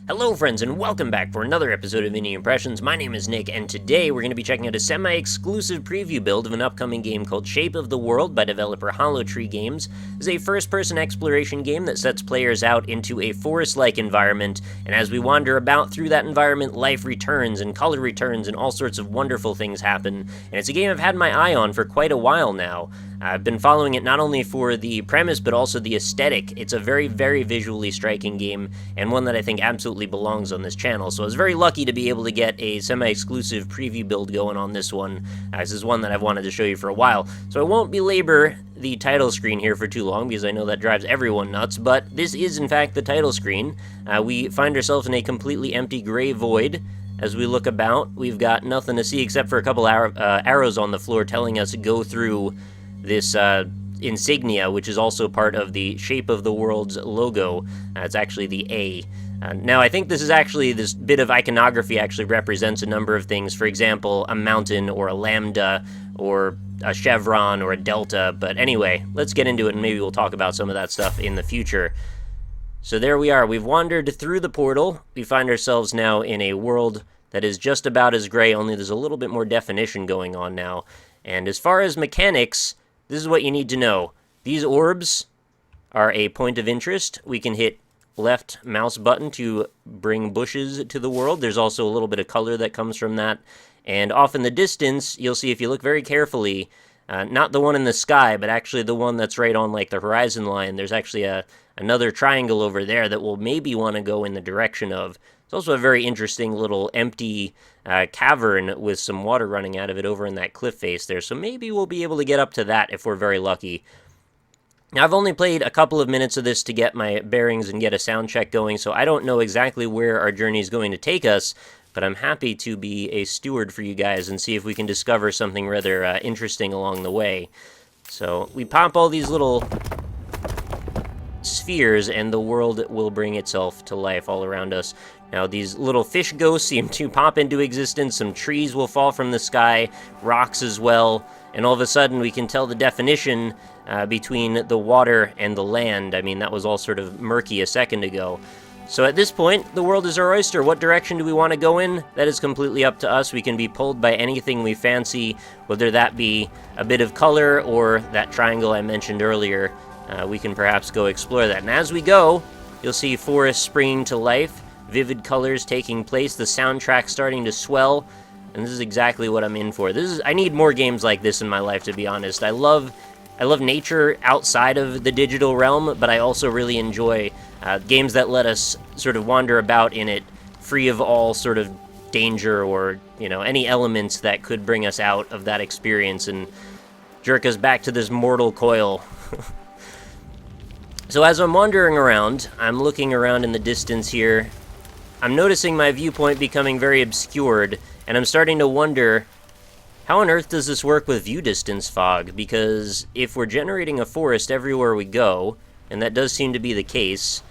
Hello friends and welcome back for another episode of Indie Impressions. My name is Nick and today we're going to be checking out a semi-exclusive preview build of an upcoming game called Shape of the World by developer Hollow Tree Games. It's a first-person exploration game that sets players out into a forest-like environment, and as we wander about through that environment, life returns and color returns and all sorts of wonderful things happen. And it's a game I've had my eye on for quite a while now. I've been following it not only for the premise, but also the aesthetic. It's a very, very visually striking game, and one that I think absolutely belongs on this channel. So I was very lucky to be able to get a semi-exclusive preview build going on this one. This is one that I've wanted to show you for a while. So I won't belabor the title screen here for too long, because I know that drives everyone nuts, but this is in fact the title screen. We find ourselves in a completely empty gray void. As we look about, we've got nothing to see except for a couple arrows on the floor telling us to go through this insignia, which is also part of the Shape of the World's logo. It's actually the A. Now, I think this bit of iconography actually represents a number of things. For example, a mountain, or a lambda, or a chevron, or a delta. But anyway, let's get into it, and maybe we'll talk about some of that stuff in the future. So there we are. We've wandered through the portal. We find ourselves now in a world that is just about as gray, only there's a little bit more definition going on now. And as far as mechanics, this is what you need to know. These orbs are a point of interest. We can hit left mouse button to bring bushes to the world. There's also a little bit of color that comes from that. And off in the distance, you'll see if you look very carefully, not the one in the sky, but actually the one that's right on like the horizon line. There's actually another triangle over there that we'll maybe want to go in the direction of. It's also a very interesting little empty cavern with some water running out of it over in that cliff face there. So maybe we'll be able to get up to that if we're very lucky. Now, I've only played a couple of minutes of this to get my bearings and get a sound check going, so I don't know exactly where our journey is going to take us, but I'm happy to be a steward for you guys and see if we can discover something rather interesting along the way. So we pop all these little spheres and the world will bring itself to life all around us. Now, these little fish ghosts seem to pop into existence, some trees will fall from the sky, rocks as well, and all of a sudden we can tell the definition between the water and the land. I mean, that was all sort of murky a second ago. So at this point, the world is our oyster. What direction do we want to go in? That is completely up to us. We can be pulled by anything we fancy, whether that be a bit of color or that triangle I mentioned earlier. We can perhaps go explore that. And as we go, you'll see forests springing to life, vivid colors taking place, the soundtrack starting to swell, and this is exactly what I'm in for. I need more games like this in my life, to be honest. I love nature outside of the digital realm, but I also really enjoy games that let us sort of wander about in it, free of all sort of danger or, any elements that could bring us out of that experience and jerk us back to this mortal coil. So as I'm wandering around, I'm looking around in the distance here. I'm noticing my viewpoint becoming very obscured, and I'm starting to wonder, how on earth does this work with view distance fog? Because if we're generating a forest everywhere we go, and that does seem to be the case,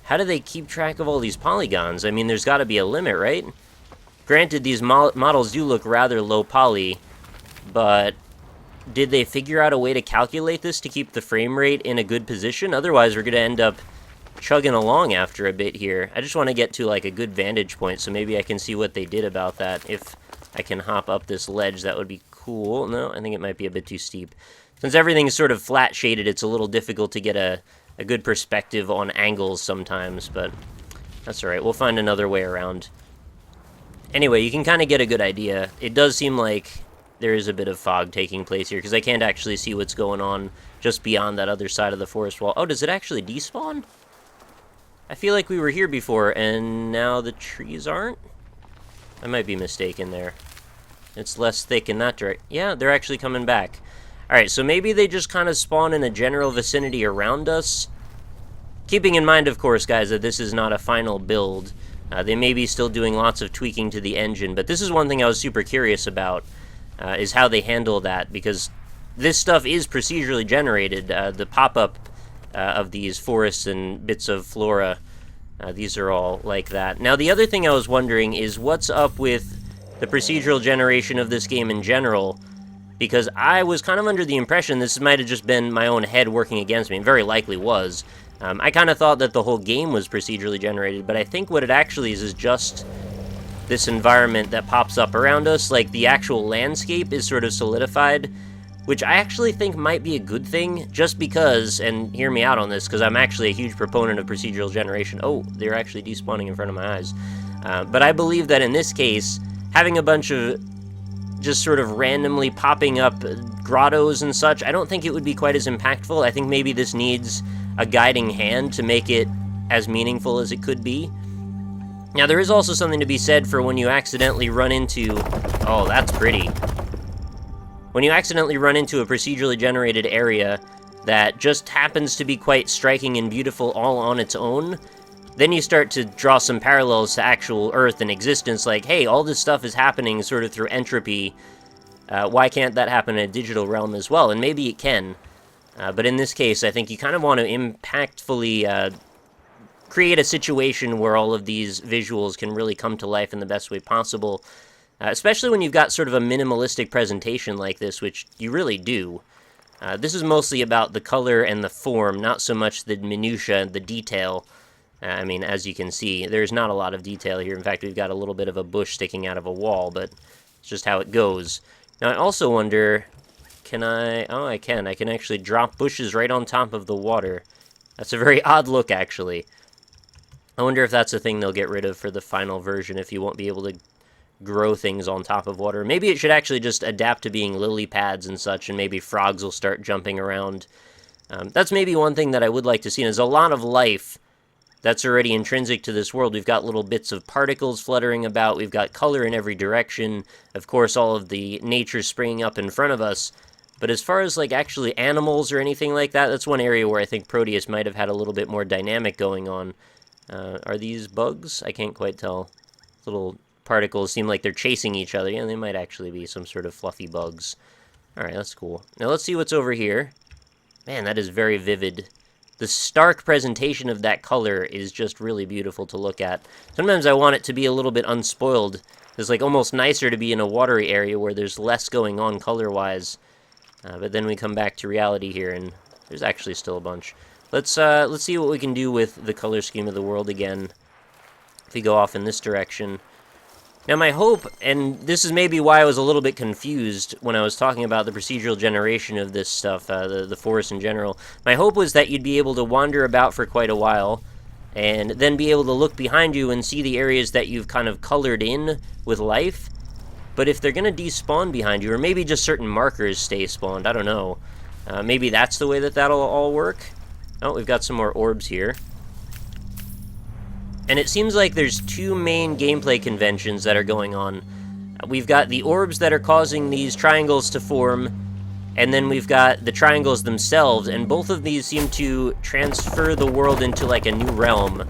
how do they keep track of all these polygons? I mean, there's got to be a limit, right? Granted, these models do look rather low poly, but did they figure out a way to calculate this to keep the frame rate in a good position? Otherwise, we're going to end up chugging along after a bit here. I just want to get to like a good vantage point, so maybe I can see what they did about that. If I can hop up this ledge, that would be cool. No, I think it might be a bit too steep. Since everything is sort of flat shaded, it's a little difficult to get a good perspective on angles sometimes, but that's alright. We'll find another way around. Anyway, you can kind of get a good idea. It does seem like there is a bit of fog taking place here, because I can't actually see what's going on just beyond that other side of the forest wall. Oh, does it actually despawn? I feel like we were here before, and now the trees aren't? I might be mistaken there. It's less thick in that direction. Yeah, they're actually coming back. Alright, so maybe they just kind of spawn in a general vicinity around us. Keeping in mind, of course, guys, that this is not a final build. They may be still doing lots of tweaking to the engine, but this is one thing I was super curious about, is how they handle that, because this stuff is procedurally generated. The pop-up of these forests and bits of flora, these are all like that. Now, the other thing I was wondering is what's up with the procedural generation of this game in general, because I was kind of under the impression this might have just been my own head working against me, and very likely was, I kind of thought that the whole game was procedurally generated, but I think what it actually is just this environment that pops up around us. Like, the actual landscape is sort of solidified, which I actually think might be a good thing, just because, and hear me out on this, because I'm actually a huge proponent of procedural generation. Oh, they're actually despawning in front of my eyes. But I believe that in this case, having a bunch of just sort of randomly popping up grottos and such, I don't think it would be quite as impactful. I think maybe this needs a guiding hand to make it as meaningful as it could be. Now, there is also something to be said for when you accidentally run into... Oh, that's pretty. When you accidentally run into a procedurally generated area that just happens to be quite striking and beautiful all on its own, then you start to draw some parallels to actual Earth and existence, like, hey, all this stuff is happening sort of through entropy. Why can't that happen in a digital realm as well? And maybe it can. But in this case, I think you kind of want to impactfully create a situation where all of these visuals can really come to life in the best way possible, especially when you've got sort of a minimalistic presentation like this, which you really do. This is mostly about the color and the form, not so much the minutia and the detail. I mean, as you can see, there's not a lot of detail here. In fact, we've got a little bit of a bush sticking out of a wall, but it's just how it goes. Now, I also wonder, can I... Oh, I can. I can actually drop bushes right on top of the water. That's a very odd look, actually. I wonder if that's a thing they'll get rid of for the final version, if you won't be able to grow things on top of water. Maybe it should actually just adapt to being lily pads and such, and maybe frogs will start jumping around. That's maybe one thing that I would like to see. There's a lot of life that's already intrinsic to this world. We've got little bits of particles fluttering about. We've got color in every direction. Of course, all of the nature springing up in front of us. But as far as, like, actually animals or anything like that, that's one area where I think Proteus might have had a little bit more dynamic going on. Are these bugs? I can't quite tell. Little particles seem like they're chasing each other. Yeah, they might actually be some sort of fluffy bugs. Alright, that's cool. Now let's see what's over here. Man, that is very vivid. The stark presentation of that color is just really beautiful to look at. Sometimes I want it to be a little bit unspoiled. It's like almost nicer to be in a watery area where there's less going on color-wise. But then we come back to reality here, and there's actually still a bunch. Let's see what we can do with the color scheme of the world again. If we go off in this direction. Now my hope, and this is maybe why I was a little bit confused when I was talking about the procedural generation of this stuff, the forest in general. My hope was that you'd be able to wander about for quite a while, and then be able to look behind you and see the areas that you've kind of colored in with life. But if they're going to despawn behind you, or maybe just certain markers stay spawned, I don't know. Maybe that's the way that that'll all work. Oh, we've got some more orbs here. And it seems like there's two main gameplay conventions that are going on. We've got the orbs that are causing these triangles to form, and then we've got the triangles themselves, and both of these seem to transfer the world into like a new realm.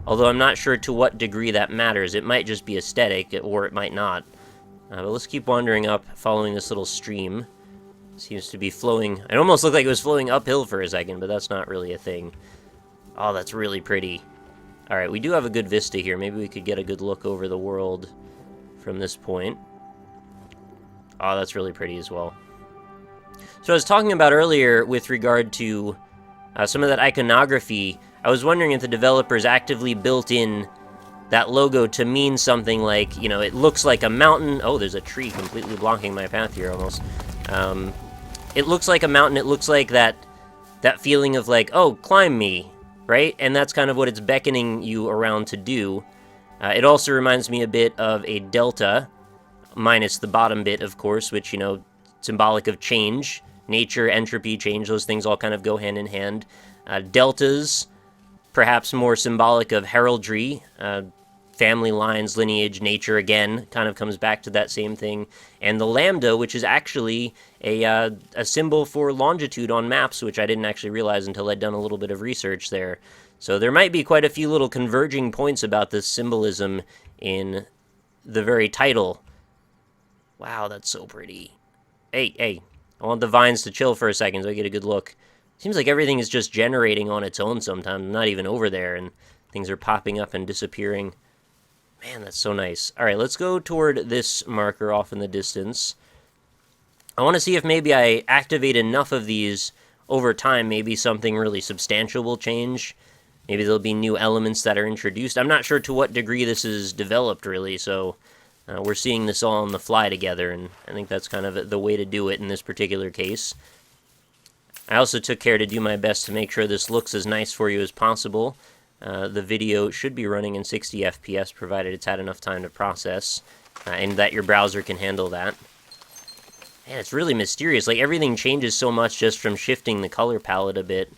Although I'm not sure to what degree that matters. It might just be aesthetic, or it might not. But let's keep wandering up, following this little stream. Seems to be flowing... It almost looked like it was flowing uphill for a second, but that's not really a thing. Oh, that's really pretty. Alright, we do have a good vista here. Maybe we could get a good look over the world from this point. Oh, that's really pretty as well. So I was talking about earlier with regard to some of that iconography. I was wondering if the developers actively built in that logo to mean something like, you know, it looks like a mountain. Oh, there's a tree completely blocking my path here almost. It looks like a mountain. It looks like that feeling of like, oh, climb me, right? And that's kind of what it's beckoning you around to do. It also reminds me a bit of a delta, minus the bottom bit, of course, which, you know, symbolic of change. Nature, entropy, change, those things all kind of go hand in hand. Deltas, perhaps more symbolic of heraldry, family lines, lineage, nature, again, kind of comes back to that same thing. And the lambda, which is actually a symbol for longitude on maps, which I didn't actually realize until I'd done a little bit of research there. So there might be quite a few little converging points about this symbolism in the very title. Wow, that's so pretty. Hey, I want the vines to chill for a second so I get a good look. Seems like everything is just generating on its own sometimes. I'm not even over there, and things are popping up and disappearing. Man, that's so nice. Alright, let's go toward this marker off in the distance. I want to see if maybe I activate enough of these over time, maybe something really substantial will change. Maybe there'll be new elements that are introduced. I'm not sure to what degree this is developed, really, so we're seeing this all on the fly together, and I think that's kind of the way to do it in this particular case. I also took care to do my best to make sure this looks as nice for you as possible. The video should be running in 60 FPS, provided it's had enough time to process, and that your browser can handle that. Man, it's really mysterious. Like, everything changes so much just from shifting the color palette a bit.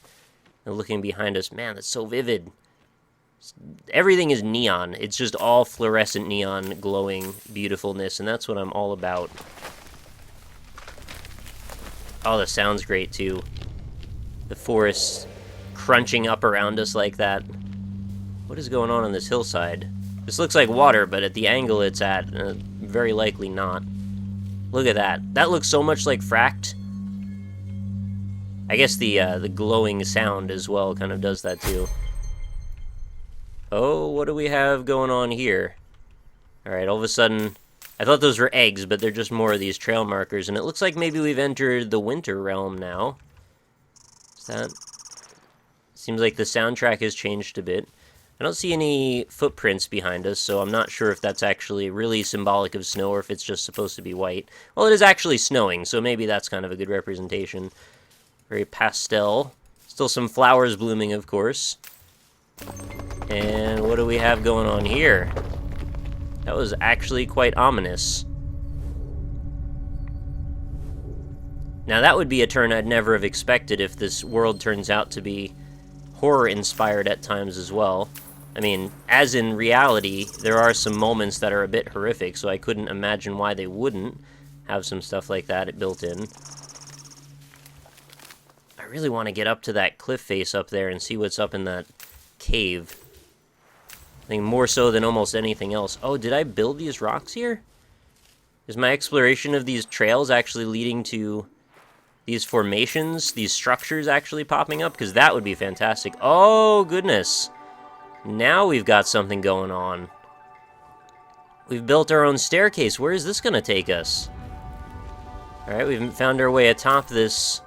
And looking behind us, man, that's so vivid. Everything is neon. It's just all fluorescent neon glowing beautifulness, and that's what I'm all about. Oh, the sound's great, too. The forest crunching up around us like that. What is going on this hillside? This looks like water, but at the angle it's at, very likely not. Look at that. That looks so much like Fracked. I guess the glowing sound as well kind of does that too. Oh, what do we have going on here? Alright, all of a sudden, I thought those were eggs, but they're just more of these trail markers, and it looks like maybe we've entered the winter realm now. Is that... Seems like the soundtrack has changed a bit. I don't see any footprints behind us, so I'm not sure if that's actually really symbolic of snow or if it's just supposed to be white. Well, it is actually snowing, so maybe that's kind of a good representation. Very pastel. Still some flowers blooming, of course. And what do we have going on here? That was actually quite ominous. Now that would be a turn I'd never have expected if this world turns out to be horror-inspired at times as well. I mean, as in reality, there are some moments that are a bit horrific, so I couldn't imagine why they wouldn't have some stuff like that built in. I really want to get up to that cliff face up there and see what's up in that cave. I think more so than almost anything else. Oh, did I build these rocks here? Is my exploration of these trails actually leading to these formations, these structures actually popping up? Because that would be fantastic. Oh, goodness. Now we've got something going on. We've built our own staircase. Where is this going to take us? Alright, we've found our way atop this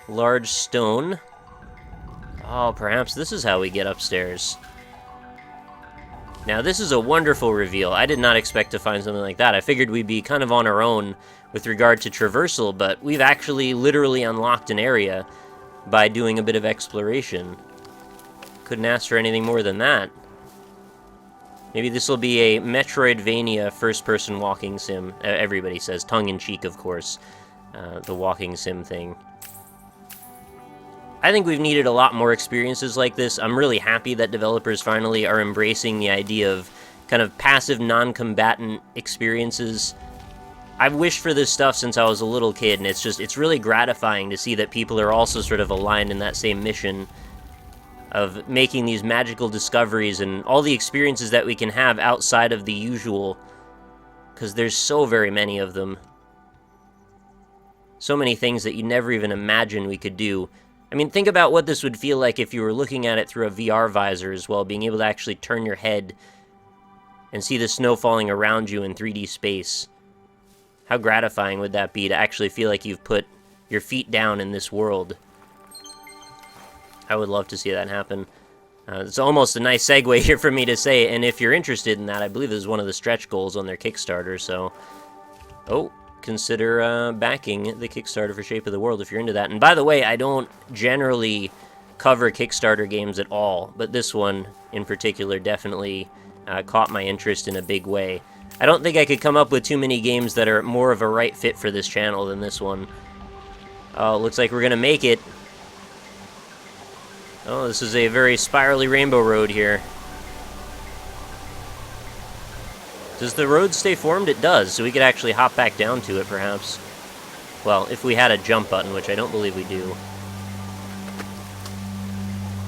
large stone. Oh, perhaps this is how we get upstairs. Now, this is a wonderful reveal. I did not expect to find something like that. I figured we'd be kind of on our own with regard to traversal, but we've actually literally unlocked an area by doing a bit of exploration. Couldn't ask for anything more than that. Maybe this will be a Metroidvania first-person walking sim. Everybody says, tongue-in-cheek, of course, the walking sim thing. I think we've needed a lot more experiences like this. I'm really happy that developers finally are embracing the idea of kind of passive, non-combatant experiences. I've wished for this stuff since I was a little kid, and it's really gratifying to see that people are also sort of aligned in that same mission of making these magical discoveries and all the experiences that we can have outside of the usual, because there's so very many of them. So many things that you never even imagined we could do. I mean, think about what this would feel like if you were looking at it through a VR visor as well, being able to actually turn your head and see the snow falling around you in 3D space. How gratifying would that be to actually feel like you've put your feet down in this world? I would love to see that happen. It's almost a nice segue here for me to say, and if you're interested in that, I believe this is one of the stretch goals on their Kickstarter, so... Oh, consider backing the Kickstarter for Shape of the World if you're into that. And by the way, I don't generally cover Kickstarter games at all, but this one in particular definitely caught my interest in a big way. I don't think I could come up with too many games that are more of a right fit for this channel than this one. Oh, looks like we're gonna make it. Oh, this is a very spirally rainbow road here. Does the road stay formed? It does, so we could actually hop back down to it, perhaps. Well, if we had a jump button, which I don't believe we do.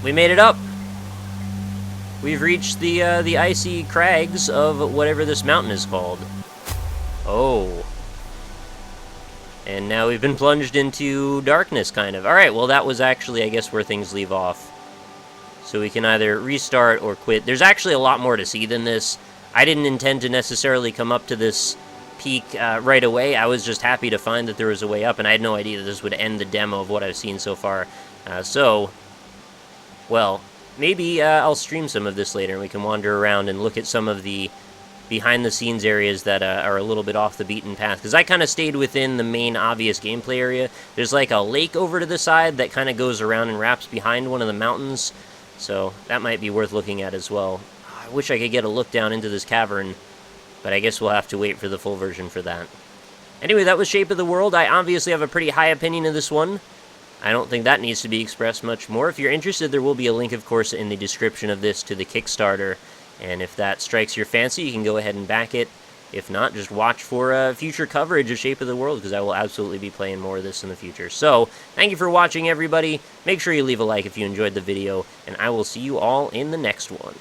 We made it up! We've reached the icy crags of whatever this mountain is called. Oh. And now we've been plunged into darkness, kind of. Alright, well that was actually, I guess, where things leave off. So we can either restart or quit. There's actually a lot more to see than this. I didn't intend to necessarily come up to this peak right away. I was just happy to find that there was a way up, and I had no idea that this would end the demo of what I've seen so far. Well, maybe I'll stream some of this later, and we can wander around and look at some of the behind-the-scenes areas that are a little bit off the beaten path, because I kind of stayed within the main obvious gameplay area. There's like a lake over to the side that kind of goes around and wraps behind one of the mountains, so that might be worth looking at as well. I wish I could get a look down into this cavern, but I guess we'll have to wait for the full version for that. Anyway, that was Shape of the World. I obviously have a pretty high opinion of this one. I don't think that needs to be expressed much more. If you're interested, there will be a link, of course, in the description of this to the Kickstarter. And if that strikes your fancy, you can go ahead and back it. If not, just watch for future coverage of Shape of the World, because I will absolutely be playing more of this in the future. So, thank you for watching, everybody. Make sure you leave a like if you enjoyed the video, and I will see you all in the next one.